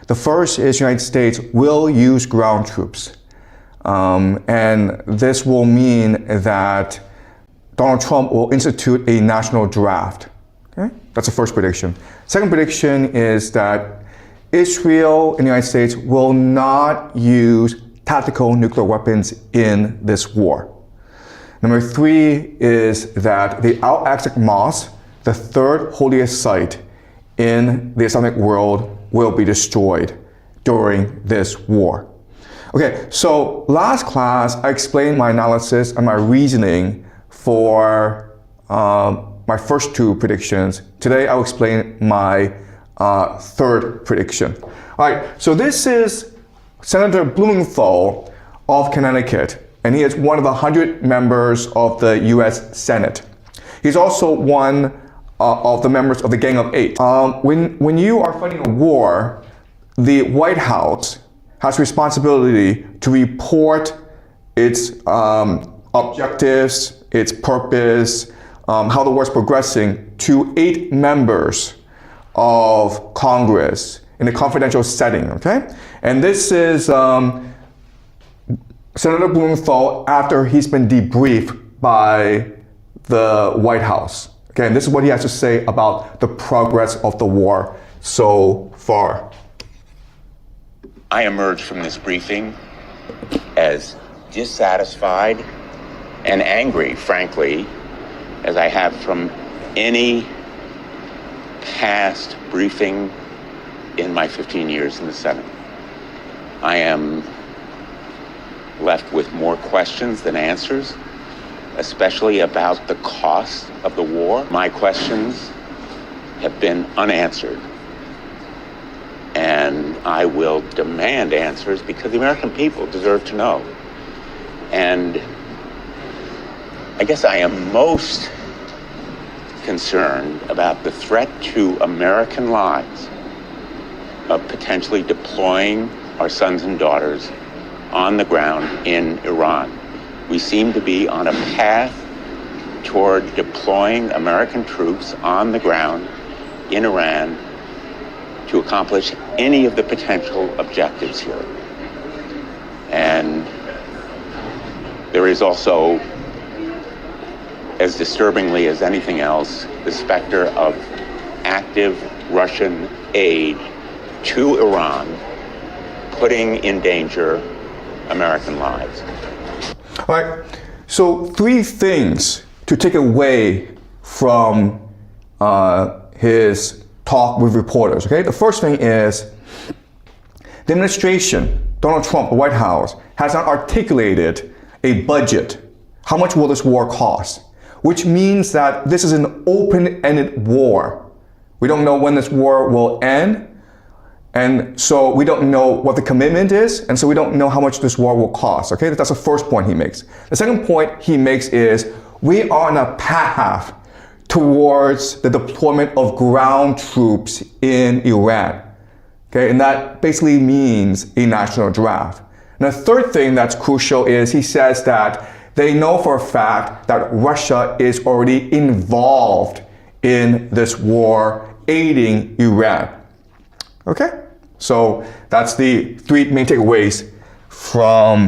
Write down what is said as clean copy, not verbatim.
The first is the United States will use ground troops. And this will mean that Donald Trump will institute a national draft. Okay? That's the first prediction. Second prediction is that Israel and the United States will not use tactical nuclear weapons in this war. Number three is that the Al-Aqsa Mosque, the third holiest site in the Islamic world, will be destroyed during this war. Okay, so last class I explained my analysis and my reasoning for my first two predictions. Today I'll explain my third prediction. All right, so this is Senator Blumenthal of Connecticut, and he is one of the 100 members of the US Senate. He's also one of the members of the Gang of Eight. When you are fighting a war, the White House has responsibility to report its objectives, its purpose, how the war is progressing to 8 members of Congress in a confidential setting, okay? And this is Senator Blumenthal after he's been debriefed by the White House. Okay, and this is what he has to say about the progress of the war so far. I emerged from this briefing as dissatisfied and angry, frankly, as I have from any past briefing in my 15 years in the Senate. I am left with more questions than answers, especially about the cost of the war. My questions have been unanswered, and I will demand answers because the American people deserve to know. And I guess I am most concerned about the threat to American lives of potentially deploying our sons and daughters on the ground in Iran. We seem to be on a path toward deploying American troops on the ground in Iran to accomplish any of the potential objectives here. And there is also, as disturbingly as anything else, the specter of active Russian aid to Iran, putting in danger American lives. All right, so 3 things to take away from his talk with reporters, okay? The first thing is the administration, Donald Trump, the White House, has not articulated a budget. How much will this war cost? Which means that this is an open-ended war. We don't know when this war will end, and so we don't know what the commitment is, and so we don't know how much this war will cost, okay? That's the first point he makes. The second point he makes is we are on a path towards the deployment of ground troops in Iran, okay? And that basically means a national draft. And the third thing that's crucial is he says that they know for a fact that Russia is already involved in this war, aiding Iran. Okay? So that's the 3 main takeaways from